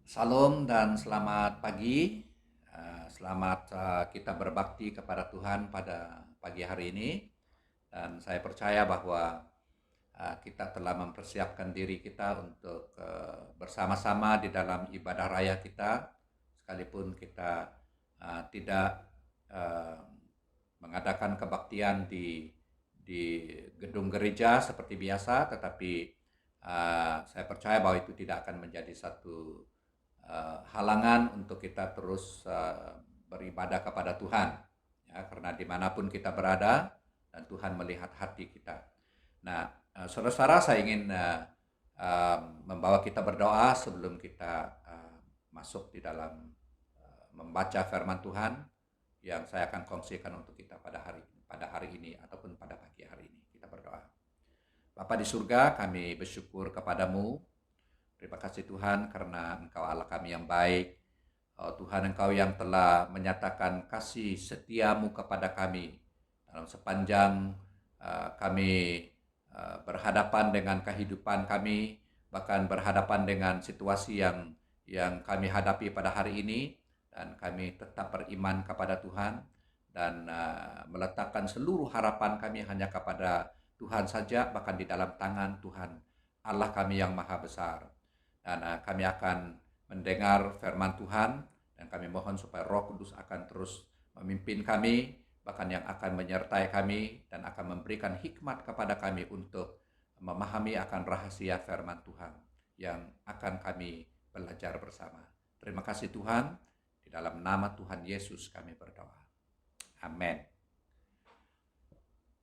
Salam dan selamat pagi. Selamat kita berbakti kepada Tuhan pada pagi hari ini. Dan saya percaya bahwa kita telah mempersiapkan diri kita untuk bersama-sama di dalam ibadah raya kita, sekalipun kita tidak uh, mengadakan kebaktian di gedung gereja seperti biasa, tetapi saya percaya bahwa itu tidak akan menjadi satu halangan untuk kita terus beribadah kepada Tuhan, ya, karena dimanapun kita berada dan Tuhan melihat hati kita. Nah, saudara-saudara, saya ingin membawa kita berdoa sebelum kita masuk di dalam membaca firman Tuhan yang saya akan kongsikan untuk kita pada hari ini ataupun pada pagi hari ini. Kita berdoa. Bapa di surga, kami bersyukur kepadamu. Terima kasih Tuhan karena Engkau Allah kami yang baik. Oh, Tuhan, Engkau yang telah menyatakan kasih setiamu kepada kami dalam sepanjang kami berhadapan dengan kehidupan kami, bahkan berhadapan dengan situasi yang kami hadapi pada hari ini, dan kami tetap beriman kepada Tuhan dan meletakkan seluruh harapan kami hanya kepada Tuhan saja, bahkan di dalam tangan Tuhan Allah kami yang maha besar. Dan kami akan mendengar firman Tuhan, dan kami mohon supaya Roh Kudus akan terus memimpin kami, bahkan yang akan menyertai kami dan akan memberikan hikmat kepada kami untuk memahami akan rahasia firman Tuhan yang akan kami belajar bersama. Terima kasih Tuhan, di dalam nama Tuhan Yesus kami berdoa. Amin.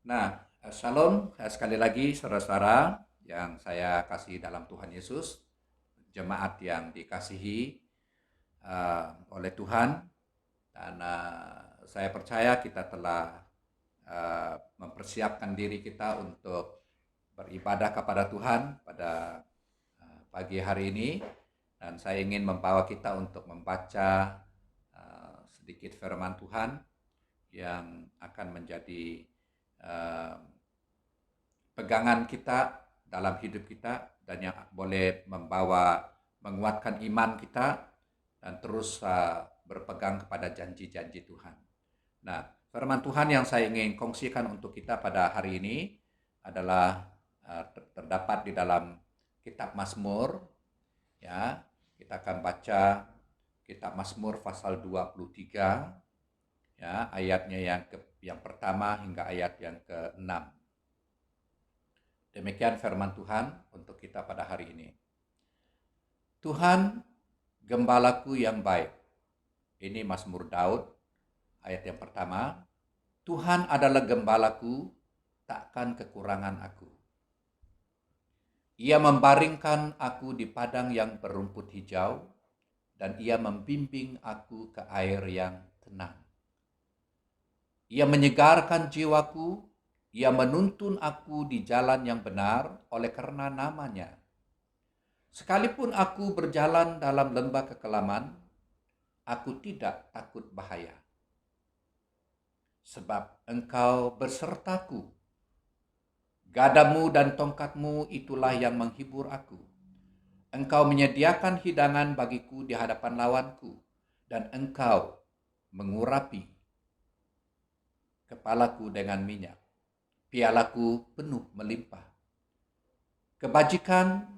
Nah, shalom sekali lagi saudara-saudara yang saya kasih dalam Tuhan Yesus, jemaat yang dikasihi oleh Tuhan, dan saya percaya kita telah mempersiapkan diri kita untuk beribadah kepada Tuhan pada pagi hari ini, dan saya ingin membawa kita untuk membaca sedikit firman Tuhan yang akan menjadi pegangan kita dalam hidup kita, dan yang boleh menguatkan iman kita dan terus berpegang kepada janji-janji Tuhan. Nah, firman Tuhan yang saya ingin kongsikan untuk kita pada hari ini adalah terdapat di dalam kitab Mazmur, ya. Kita akan baca kitab Mazmur pasal 23, ya, ayatnya yang pertama hingga ayat yang ke-6. Demikian firman Tuhan untuk kita pada hari ini. Tuhan, gembalaku yang baik. Ini Mazmur Daud, ayat yang pertama. Tuhan adalah gembalaku, takkan kekurangan aku. Ia membaringkan aku di padang yang berumput hijau, dan ia membimbing aku ke air yang tenang. Ia menyegarkan jiwaku, ia menuntun aku di jalan yang benar oleh karena namanya. Sekalipun aku berjalan dalam lembah kekelaman, aku tidak takut bahaya. Sebab Engkau bersertaku. Gadamu dan tongkatmu itulah yang menghibur aku. Engkau menyediakan hidangan bagiku di hadapan lawanku, dan Engkau mengurapi kepalaku dengan minyak. Pialaku penuh melimpah. Kebajikan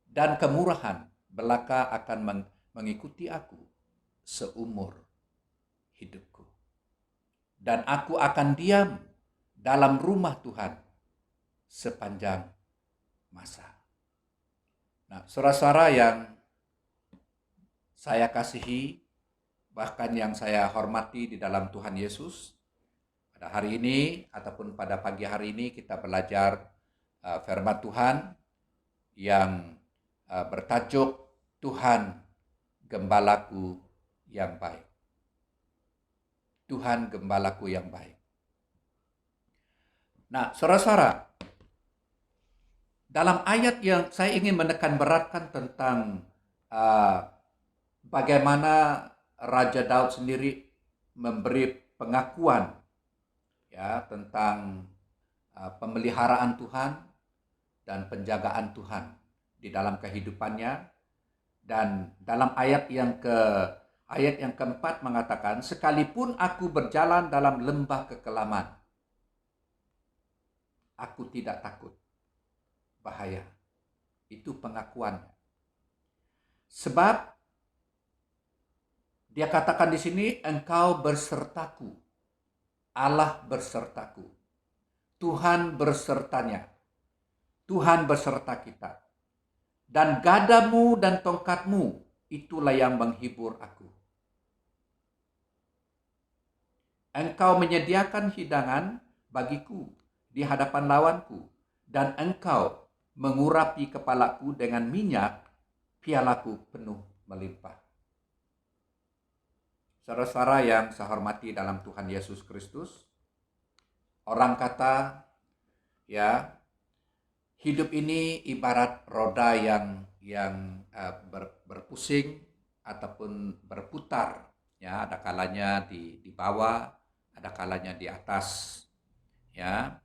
dan kemurahan belaka akan mengikuti aku seumur hidupku. Dan aku akan diam dalam rumah Tuhan sepanjang masa. Nah, saudara-saudara yang saya kasihi, bahkan yang saya hormati di dalam Tuhan Yesus, pada hari ini ataupun pada pagi hari ini kita belajar firman Tuhan yang bertajuk Tuhan Gembalaku yang baik. Tuhan Gembalaku yang baik. Nah, saudara-saudara, dalam ayat yang saya ingin menekan beratkan tentang bagaimana Raja Daud sendiri memberi pengakuan, ya, tentang pemeliharaan Tuhan dan penjagaan Tuhan di dalam kehidupannya. Dan dalam ayat yang keempat mengatakan, sekalipun aku berjalan dalam lembah kekelaman, aku tidak takut bahaya. Itu pengakuan. Sebab dia katakan di sini, engkau bersertaku. Allah bersertaku. Tuhan bersertanya. Tuhan berserta kita. Dan gadamu dan tongkatmu, itulah yang menghibur aku. Engkau menyediakan hidangan bagiku di hadapan lawanku, dan engkau mengurapi kepalaku dengan minyak, pialaku penuh melimpah. Saudara-saudara yang saya hormati dalam Tuhan Yesus Kristus, orang kata, ya, hidup ini ibarat roda yang berpusing ataupun berputar. Ya, ada kalanya di bawah, ada kalanya di atas. Ya,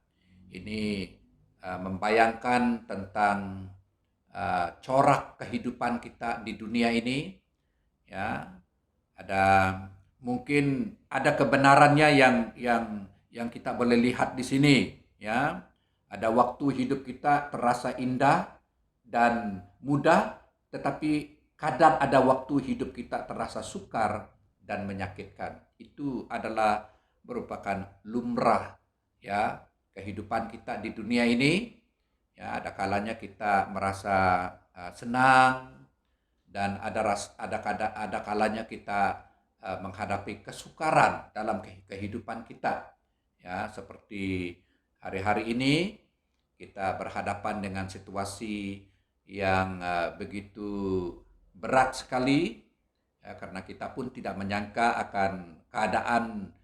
ini membayangkan tentang corak kehidupan kita di dunia ini. Ya, mungkin ada kebenarannya yang kita boleh lihat di sini. Ya, ada waktu hidup kita terasa indah dan mudah, tetapi kadang ada waktu hidup kita terasa sukar dan menyakitkan. Itu adalah merupakan lumrah, ya, kehidupan kita di dunia ini. Ya, ada kalanya kita merasa senang, dan ada kalanya kita menghadapi kesukaran dalam kehidupan kita. Ya, seperti hari-hari ini kita berhadapan dengan situasi yang begitu berat sekali, ya, karena kita pun tidak menyangka akan keadaan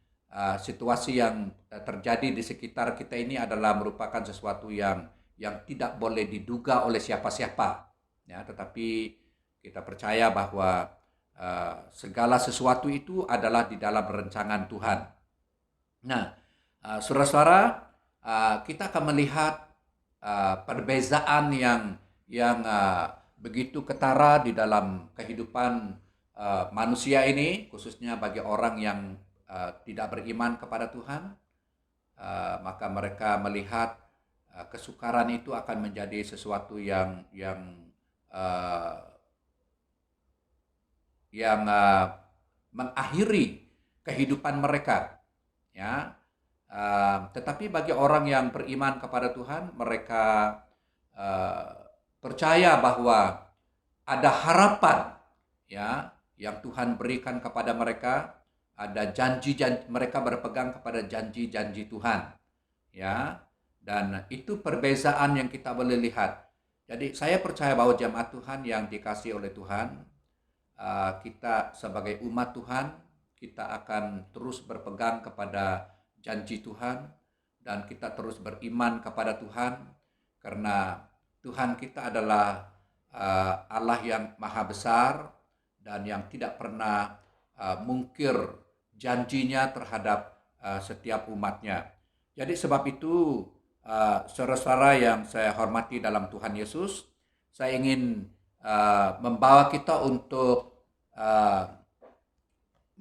situasi yang terjadi di sekitar kita ini adalah merupakan sesuatu yang tidak boleh diduga oleh siapa-siapa. Ya, tetapi kita percaya bahwa segala sesuatu itu adalah di dalam rancangan Tuhan. Nah, saudara-saudara, kita akan melihat perbezaan yang begitu ketara di dalam kehidupan manusia ini, khususnya bagi orang yang tidak beriman kepada Tuhan. Maka mereka melihat kesukaran itu akan menjadi sesuatu yang mengakhiri kehidupan mereka. Ya, tetapi bagi orang yang beriman kepada Tuhan, mereka percaya bahwa ada harapan, ya, yang Tuhan berikan kepada mereka. Ada janji-janji, mereka berpegang kepada janji-janji Tuhan, ya, dan itu perbezaan yang kita boleh lihat. Jadi saya percaya bahwa jemaat Tuhan yang dikasihi oleh Tuhan, kita sebagai umat Tuhan, kita akan terus berpegang kepada janji Tuhan, dan kita terus beriman kepada Tuhan, karena Tuhan kita adalah Allah yang maha besar dan yang tidak pernah mungkir janjinya terhadap setiap umatnya. Jadi sebab itu, saudara-saudara yang saya hormati dalam Tuhan Yesus, saya ingin membawa kita untuk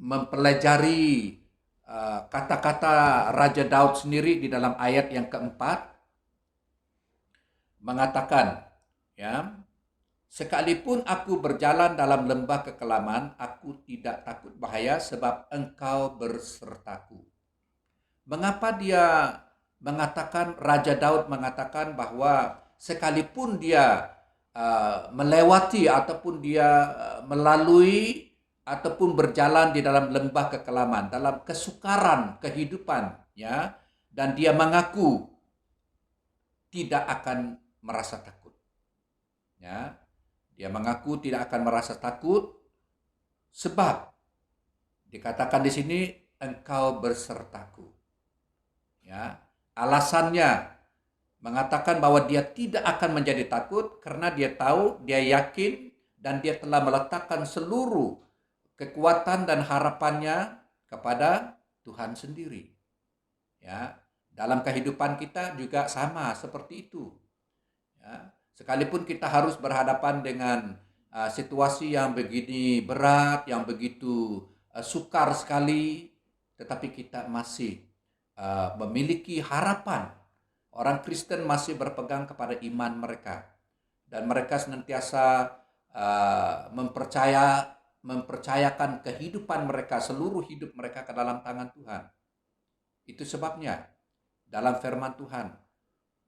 mempelajari kata-kata Raja Daud sendiri di dalam ayat yang keempat, mengatakan, ya, sekalipun aku berjalan dalam lembah kekelaman, aku tidak takut bahaya sebab engkau bersertaku. Mengapa dia mengatakan, Raja Daud mengatakan bahwa sekalipun dia melewati ataupun dia melalui ataupun berjalan di dalam lembah kekelaman, dalam kesukaran kehidupan, ya, dan dia mengaku tidak akan merasa takut. Ya, dia mengaku tidak akan merasa takut sebab dikatakan di sini engkau bersertaku. Ya, alasannya mengatakan bahwa dia tidak akan menjadi takut karena dia tahu, dia yakin, dan dia telah meletakkan seluruh kekuatan dan harapannya kepada Tuhan sendiri. Ya, dalam kehidupan kita juga sama seperti itu. Ya, sekalipun kita harus berhadapan dengan situasi yang begini berat, yang begitu sukar sekali, tetapi kita masih memiliki harapan. Orang Kristen masih berpegang kepada iman mereka, dan mereka senantiasa mempercayakan kehidupan mereka, seluruh hidup mereka ke dalam tangan Tuhan. Itu sebabnya dalam firman Tuhan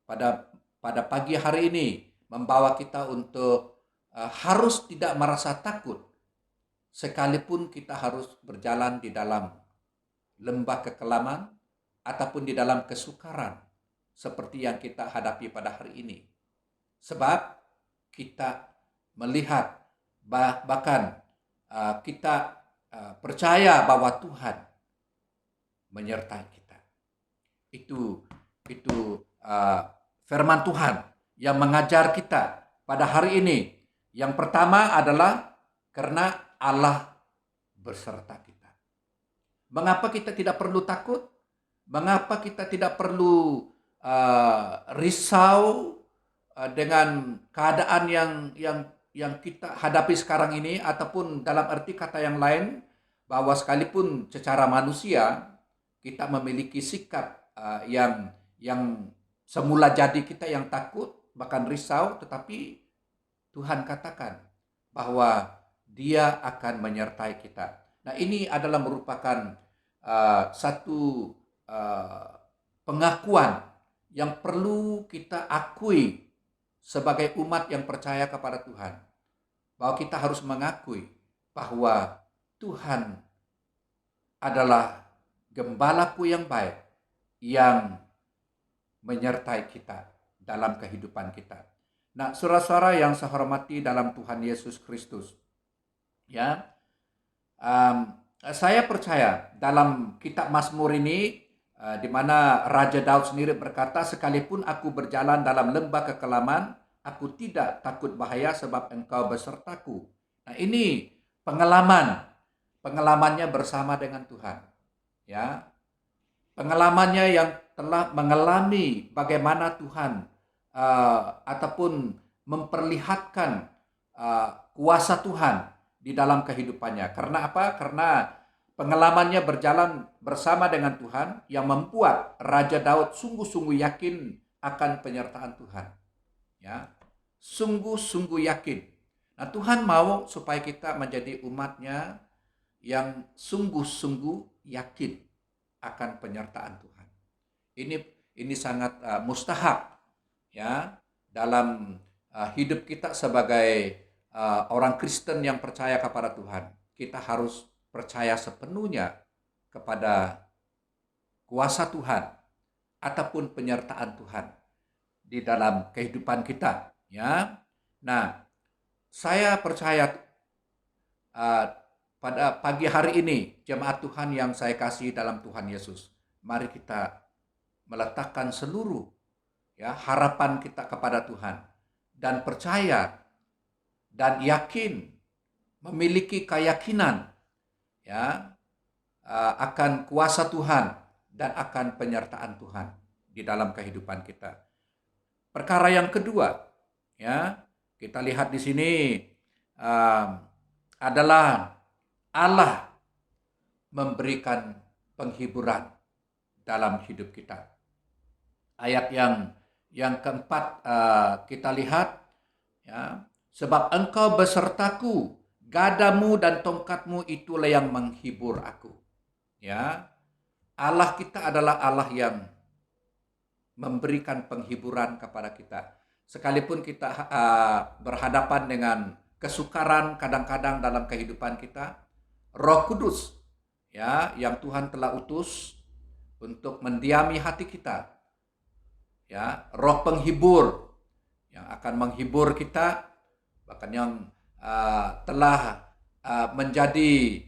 pada pagi hari ini membawa kita untuk harus tidak merasa takut, sekalipun kita harus berjalan di dalam lembah kekelaman ataupun di dalam kesukaran seperti yang kita hadapi pada hari ini. Sebab kita melihat, bahkan kita percaya bahwa Tuhan menyertai kita. Itu firman Tuhan yang mengajar kita pada hari ini. Yang pertama adalah karena Allah beserta kita. Mengapa kita tidak perlu takut? Mengapa kita tidak perlu risau dengan keadaan yang kita hadapi sekarang ini, ataupun dalam arti kata yang lain, bahwa sekalipun secara manusia kita memiliki sikap yang semula jadi kita yang takut, bahkan risau, tetapi Tuhan katakan bahwa Dia akan menyertai kita. Nah, ini adalah merupakan satu pengakuan yang perlu kita akui sebagai umat yang percaya kepada Tuhan, bahwa kita harus mengakui bahwa Tuhan adalah gembalaku yang baik yang menyertai kita dalam kehidupan kita. Nah, saudara-saudara yang saya hormati dalam Tuhan Yesus Kristus, ya, saya percaya dalam kitab Mazmur ini, di mana Raja Daud sendiri berkata, sekalipun aku berjalan dalam lembah kekelaman, aku tidak takut bahaya sebab Engkau besertaku. Nah, ini pengalamannya bersama dengan Tuhan, ya, pengalamannya yang telah mengalami bagaimana Tuhan ataupun memperlihatkan kuasa Tuhan di dalam kehidupannya. Karena apa? Karena pengalamannya berjalan bersama dengan Tuhan yang membuat Raja Daud sungguh-sungguh yakin akan penyertaan Tuhan. Ya, sungguh-sungguh yakin. Nah, Tuhan mau supaya kita menjadi umatnya yang sungguh-sungguh yakin akan penyertaan Tuhan. Ini sangat mustahak, ya, dalam hidup kita sebagai orang Kristen yang percaya kepada Tuhan. Kita harus percaya sepenuhnya kepada kuasa Tuhan ataupun penyertaan Tuhan di dalam kehidupan kita, ya. Nah, saya percaya pada pagi hari ini, jemaat Tuhan yang saya kasih dalam Tuhan Yesus, mari kita meletakkan seluruh, ya, harapan kita kepada Tuhan dan percaya dan yakin, memiliki keyakinan, ya, akan kuasa Tuhan dan akan penyertaan Tuhan di dalam kehidupan kita. Perkara yang kedua, ya, kita lihat di sini adalah Allah memberikan penghiburan dalam hidup kita. Ayat yang keempat kita lihat, ya, sebab Engkau besertaku, gadamu dan tongkatmu itulah yang menghibur aku. Ya, Allah kita adalah Allah yang memberikan penghiburan kepada kita. Sekalipun kita berhadapan dengan kesukaran kadang-kadang dalam kehidupan kita, Roh Kudus, ya, yang Tuhan telah utus untuk mendiami hati kita, ya, Roh penghibur yang akan menghibur kita, bahkan yang telah menjadi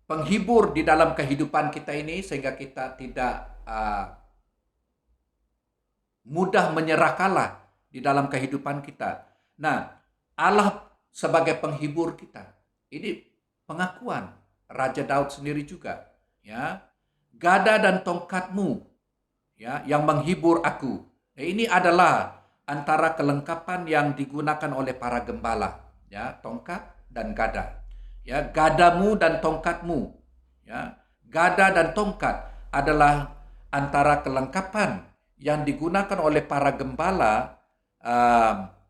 penghibur di dalam kehidupan kita ini, sehingga kita tidak mudah menyerah kalah di dalam kehidupan kita. Nah, Allah sebagai penghibur kita, ini pengakuan Raja Daud sendiri juga, ya. Gada dan tongkatmu, ya, yang menghibur aku. Nah, ini adalah antara kelengkapan yang digunakan oleh para gembala, ya, tongkat dan gada. Ya, gadamu dan tongkatmu, ya. Gada dan tongkat adalah antara kelengkapan yang digunakan oleh para gembala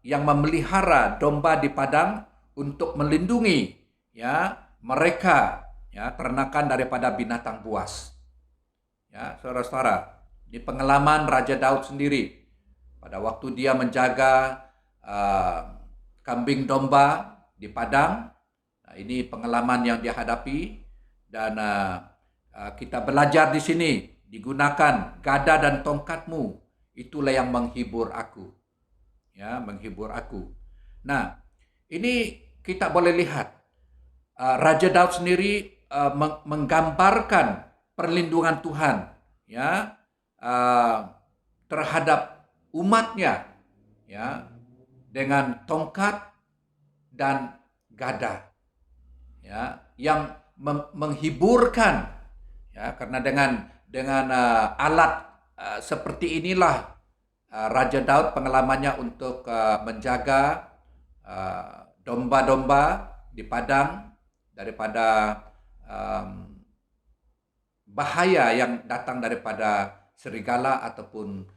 yang memelihara domba di padang untuk melindungi, ya, mereka, ya, ternakan daripada binatang buas. Ya, saudara-saudara, ini pengalaman Raja Daud sendiri pada waktu dia menjaga kambing domba di padang. Nah, ini pengalaman yang dia hadapi, dan kita belajar di sini, digunakan gada dan tongkatmu, itulah yang menghibur aku. Ya, menghibur aku. Nah, ini kita boleh lihat Raja Daud sendiri menggambarkan perlindungan Tuhan, ya, terhadap umatnya, ya, dengan tongkat dan gada, ya, yang menghiburkan, ya, karena dengan alat seperti inilah Raja Daud pengalamannya untuk menjaga domba-domba di padang daripada bahaya yang datang daripada serigala ataupun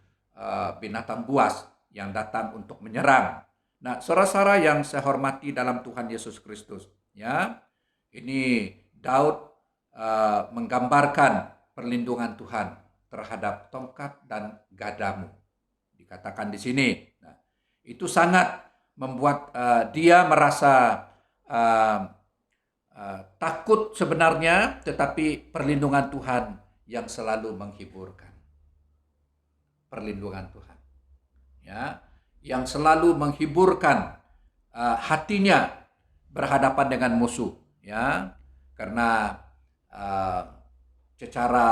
binatang buas yang datang untuk menyerang. Nah, saudara-saudara yang saya hormati dalam Tuhan Yesus Kristus, ya, ini Daud menggambarkan perlindungan Tuhan terhadap tongkat dan gadamu, dikatakan di sini. Nah, itu sangat membuat dia merasa takut sebenarnya, tetapi perlindungan Tuhan yang selalu menghiburkan. Perlindungan Tuhan, ya, yang selalu menghiburkan hatinya berhadapan dengan musuh, ya, karena secara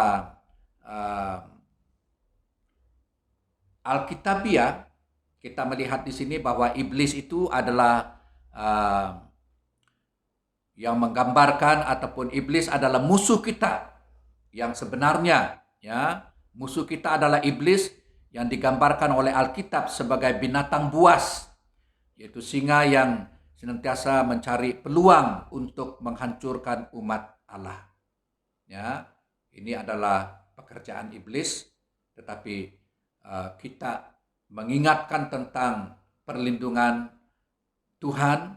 Alkitabiah kita melihat di sini bahwa iblis itu adalah yang menggambarkan, ataupun iblis adalah musuh kita yang sebenarnya, ya. Musuh kita adalah iblis yang digambarkan oleh Alkitab sebagai binatang buas, yaitu singa yang senantiasa mencari peluang untuk menghancurkan umat Allah. Ya, ini adalah pekerjaan iblis, tetapi kita mengingatkan tentang perlindungan Tuhan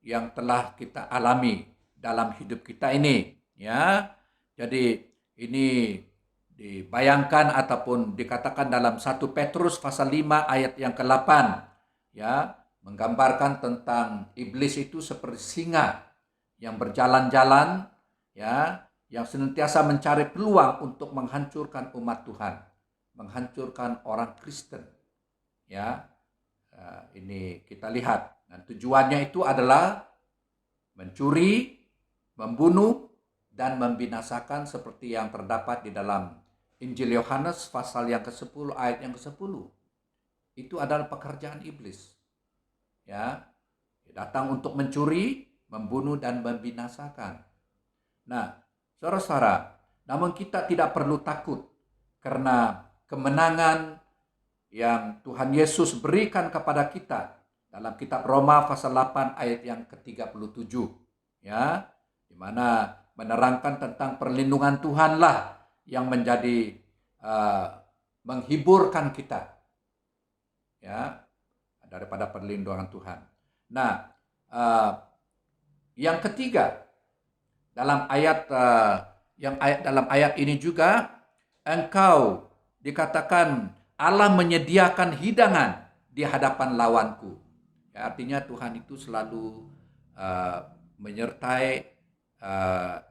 yang telah kita alami dalam hidup kita ini, ya. Jadi ini dibayangkan ataupun dikatakan dalam 1 Petrus pasal 5 ayat yang ke-8, ya, menggambarkan tentang iblis itu seperti singa yang berjalan-jalan, ya, yang senantiasa mencari peluang untuk menghancurkan umat Tuhan, menghancurkan orang Kristen, ya. Ini kita lihat. Dan tujuannya itu adalah mencuri, membunuh, dan membinasakan seperti yang terdapat di dalam Injil Yohanes pasal yang ke-10 ayat yang ke-10. Itu adalah pekerjaan iblis. Ya, datang untuk mencuri, membunuh, dan membinasakan. Nah, saudara-saudara, namun kita tidak perlu takut karena kemenangan yang Tuhan Yesus berikan kepada kita dalam kitab Roma pasal 8 ayat yang ke-37, ya, di mana menerangkan tentang perlindungan Tuhanlah yang menjadi menghiburkan kita, ya, daripada perlindungan Tuhan. Nah, yang ketiga dalam ayat ini juga, engkau dikatakan Allah menyediakan hidangan di hadapan lawanku. Ya, artinya Tuhan itu selalu menyertai,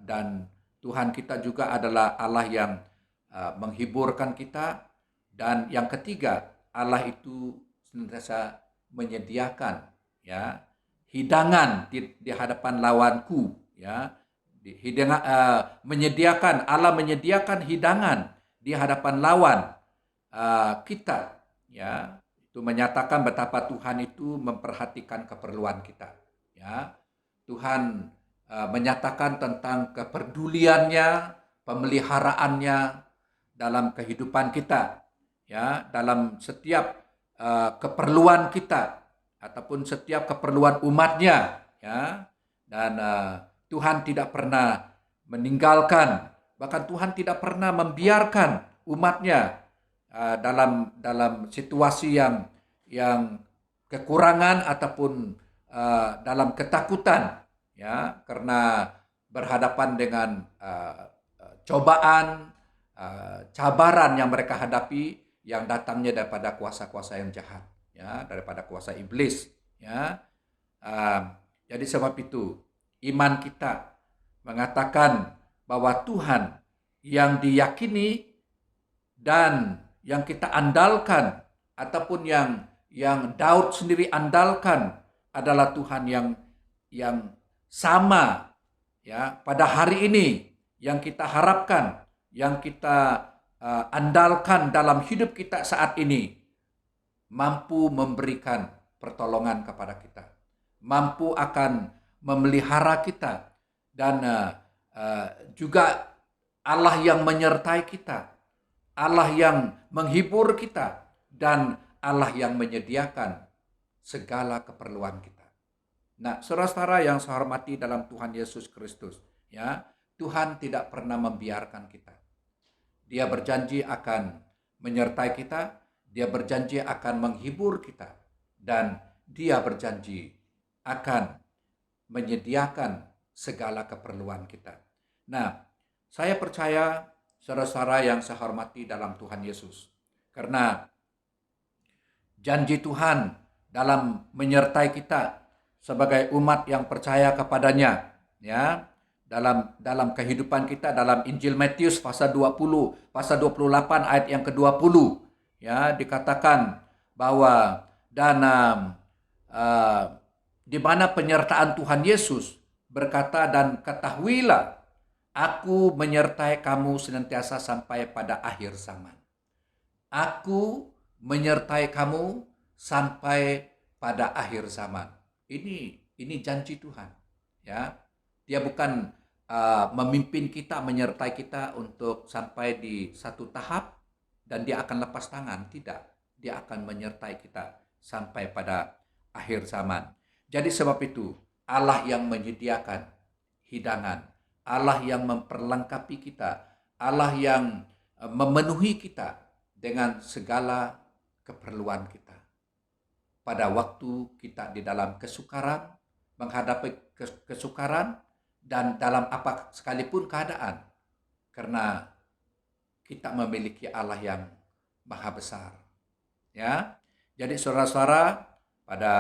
dan Tuhan kita juga adalah Allah yang menghiburkan kita. Dan yang ketiga, Allah itu senantiasa menyediakan, ya, hidangan di hadapan lawanku, ya. Allah menyediakan hidangan di hadapan lawan kita, ya. Itu menyatakan betapa Tuhan itu memperhatikan keperluan kita, ya. Tuhan menyatakan tentang kepeduliannya, pemeliharaannya dalam kehidupan kita, ya, dalam setiap keperluan kita ataupun setiap keperluan umatnya, ya. Dan Tuhan tidak pernah meninggalkan, bahkan Tuhan tidak pernah membiarkan umatnya dalam situasi yang kekurangan ataupun dalam ketakutan, ya, karena berhadapan dengan cobaan, cabaran yang mereka hadapi yang datangnya daripada kuasa-kuasa yang jahat, ya, daripada kuasa iblis, ya. Jadi sebab itu iman kita mengatakan bahwa Tuhan yang diyakini dan yang kita andalkan ataupun yang Daud sendiri andalkan adalah Tuhan yang sama, ya, pada hari ini, yang kita harapkan, yang kita andalkan dalam hidup kita saat ini, mampu memberikan pertolongan kepada kita, mampu akan memelihara kita, dan juga Allah yang menyertai kita, Allah yang menghibur kita, dan Allah yang menyediakan segala keperluan kita. Nah, saudara-saudara yang saya hormati dalam Tuhan Yesus Kristus, ya, Tuhan tidak pernah membiarkan kita. Dia berjanji akan menyertai kita, dia berjanji akan menghibur kita, dan dia berjanji akan menyediakan segala keperluan kita. Nah, saya percaya saudara-saudara yang saya hormati dalam Tuhan Yesus, karena janji Tuhan dalam menyertai kita sebagai umat yang percaya kepadanya, ya, dalam kehidupan kita, dalam Injil Matius pasal 20, pasal 28 ayat yang ke-20, ya, dikatakan bahwa di mana penyertaan Tuhan Yesus berkata, "Dan ketahuilah, aku menyertai kamu senantiasa sampai pada akhir zaman." Aku menyertai kamu sampai pada akhir zaman. Ini janji Tuhan, ya. Dia bukan memimpin kita, menyertai kita untuk sampai di satu tahap dan dia akan lepas tangan. Tidak, dia akan menyertai kita sampai pada akhir zaman. Jadi sebab itu Allah yang menyediakan hidangan, Allah yang memperlengkapi kita, Allah yang memenuhi kita dengan segala keperluan kita. Pada waktu kita di dalam kesukaran, menghadapi kesukaran, dan dalam apa sekalipun keadaan, karena kita memiliki Allah yang maha besar, ya. Jadi saudara-saudara, pada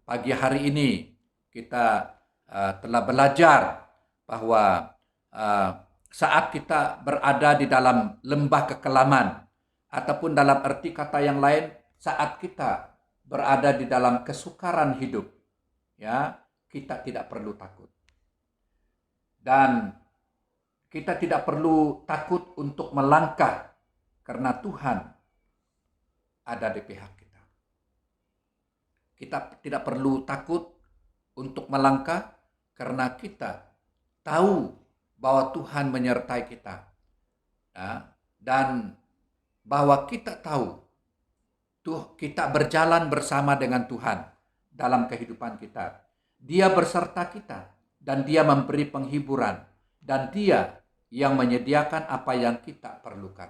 pagi hari ini kita telah belajar bahwa saat kita berada di dalam lembah kekelaman, ataupun dalam arti kata yang lain, saat kita berada di dalam kesukaran hidup, ya, kita tidak perlu takut. Dan kita tidak perlu takut untuk melangkah karena Tuhan ada di pihak kita. Kita tidak perlu takut untuk melangkah karena kita tahu bahwa Tuhan menyertai kita, ya, dan bahwa kita tahu kita berjalan bersama dengan Tuhan dalam kehidupan kita. Dia berserta kita dan dia memberi penghiburan dan dia yang menyediakan apa yang kita perlukan.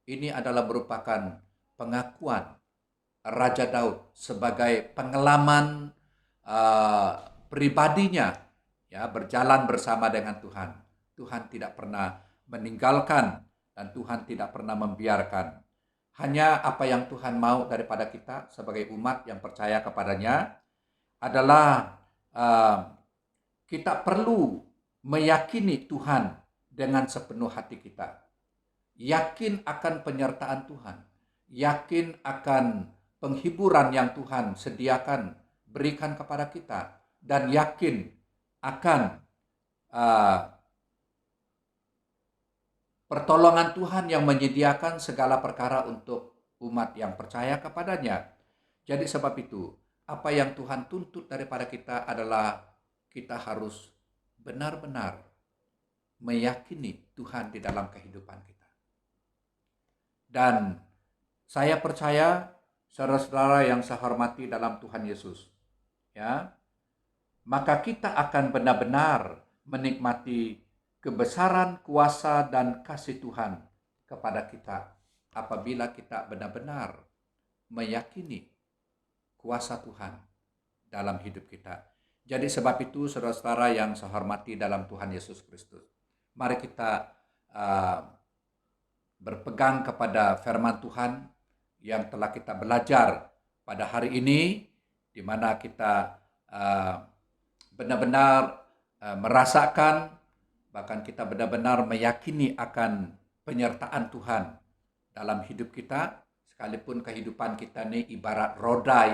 Ini adalah merupakan pengakuan Raja Daud sebagai pengalaman pribadinya, ya, berjalan bersama dengan Tuhan. Tuhan tidak pernah meninggalkan dan Tuhan tidak pernah membiarkan. Hanya apa yang Tuhan mau daripada kita sebagai umat yang percaya kepadanya adalah kita perlu meyakini Tuhan dengan sepenuh hati kita. Yakin akan penyertaan Tuhan. Yakin akan penghiburan yang Tuhan sediakan, berikan kepada kita. Dan yakin akan pertolongan Tuhan yang menyediakan segala perkara untuk umat yang percaya kepadanya. Jadi sebab itu, apa yang Tuhan tuntut daripada kita adalah kita harus benar-benar meyakini Tuhan di dalam kehidupan kita. Dan saya percaya saudara-saudara yang saya hormati dalam Tuhan Yesus, ya, maka kita akan benar-benar menikmati kebesaran, kuasa, dan kasih Tuhan kepada kita apabila kita benar-benar meyakini kuasa Tuhan dalam hidup kita. Jadi sebab itu saudara-saudara yang saya hormati dalam Tuhan Yesus Kristus, mari kita berpegang kepada firman Tuhan yang telah kita belajar pada hari ini, di mana kita benar-benar merasakan, bahkan kita benar-benar meyakini akan penyertaan Tuhan dalam hidup kita, sekalipun kehidupan kita ini ibarat roda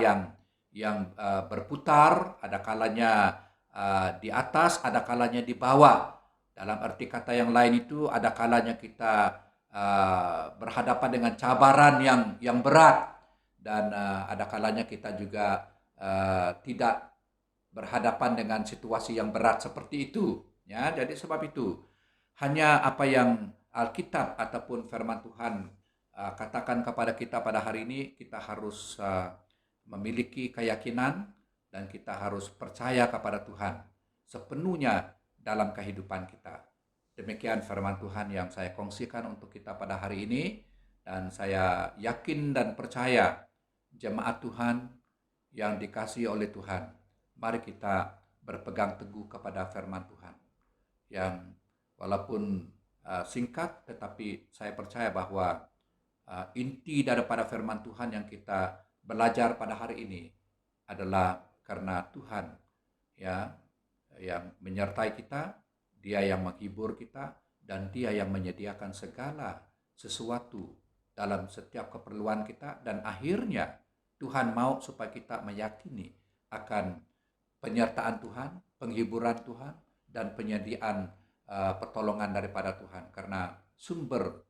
yang berputar, ada kalanya di atas, ada kalanya di bawah. Dalam arti kata yang lain itu, ada kalanya kita berhadapan dengan cabaran yang berat, dan ada kalanya kita juga tidak berhadapan dengan situasi yang berat seperti itu. Ya, jadi sebab itu hanya apa yang Alkitab ataupun firman Tuhan katakan kepada kita pada hari ini, kita harus memiliki keyakinan dan kita harus percaya kepada Tuhan sepenuhnya dalam kehidupan kita. Demikian firman Tuhan yang saya kongsikan untuk kita pada hari ini, dan saya yakin dan percaya jemaat Tuhan yang dikasihi oleh Tuhan, mari kita berpegang teguh kepada firman Tuhan yang walaupun singkat, tetapi saya percaya bahwa inti daripada firman Tuhan yang kita belajar pada hari ini adalah karena Tuhan, ya, yang menyertai kita, Dia yang menghibur kita, dan Dia yang menyediakan segala sesuatu dalam setiap keperluan kita, dan akhirnya Tuhan mau supaya kita meyakini akan penyertaan Tuhan, penghiburan Tuhan, dan penyediaan pertolongan daripada Tuhan, karena sumber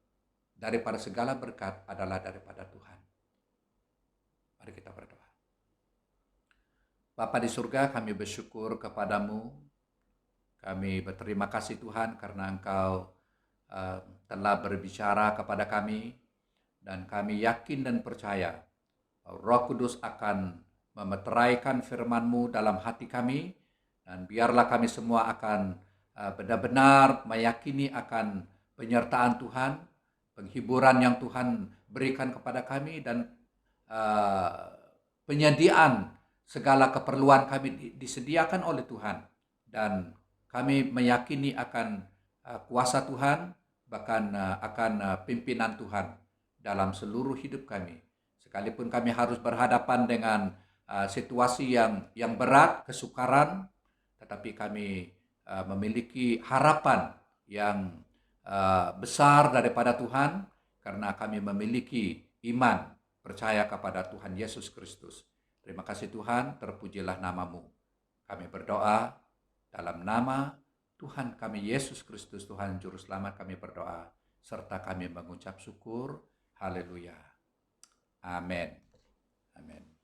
daripada segala berkat adalah daripada Tuhan. Mari kita berdoa. Bapa di surga, kami bersyukur kepadamu. Kami berterima kasih Tuhan karena Engkau telah berbicara kepada kami, dan kami yakin dan percaya Roh Kudus akan memeteraikan firman-Mu dalam hati kami, dan biarlah kami semua akan benar-benar meyakini akan penyertaan Tuhan, penghiburan yang Tuhan berikan kepada kami, dan penyediaan segala keperluan kami disediakan oleh Tuhan, dan kami meyakini akan kuasa Tuhan, bahkan akan pimpinan Tuhan dalam seluruh hidup kami. Sekalipun kami harus berhadapan dengan situasi yang berat, kesukaran, tetapi kami memiliki harapan yang besar daripada Tuhan, karena kami memiliki iman percaya kepada Tuhan Yesus Kristus. Terima kasih Tuhan, terpujilah nama-Mu. Kami berdoa dalam nama Tuhan kami Yesus Kristus, Tuhan Juru Selamat kami berdoa, serta kami mengucap syukur. Haleluya. Amin. Amin.